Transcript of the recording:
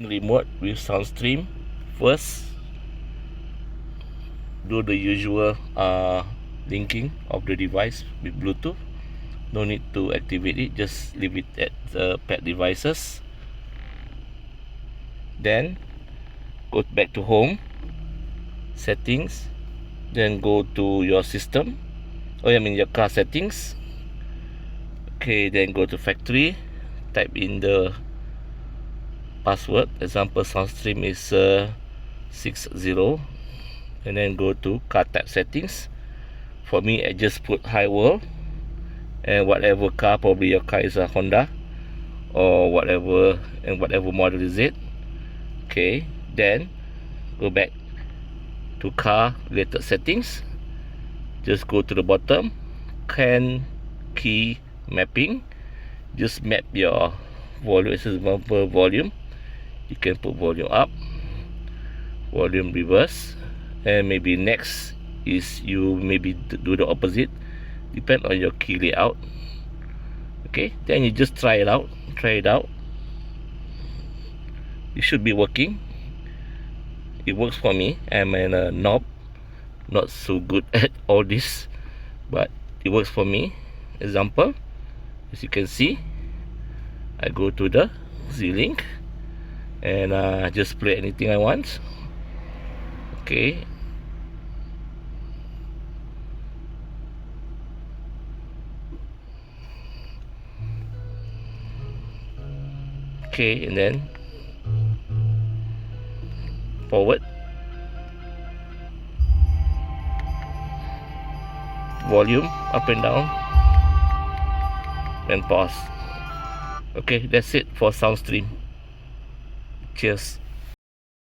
remote with Soundstream. First, do the usual linking of the device with Bluetooth. No need to activate it, just leave it at the paired devices. Then go back to home, settings, then go to your system, your car settings. Okay, then go to factory, type in the password. Example, Soundstream is 60, and then go to car type settings. For me, I just put high world, and whatever car, probably your car is a Honda or whatever, and whatever model is it. Okay, then go back to car related settings, just go to the bottom, CAN key mapping, just map your volume. This is volume, you can put volume up, volume reverse, and maybe next is you maybe do the opposite, depend on your key layout. Okay, then you just try it out. It should be working. It works for me. I'm a knob, not so good at all this, but it works for me. Example, as you can see, I go to the Z-Link and just play anything I want. Okay, and then forward, volume up and down, and pause. Okay, that's it for Soundstream. Cheers.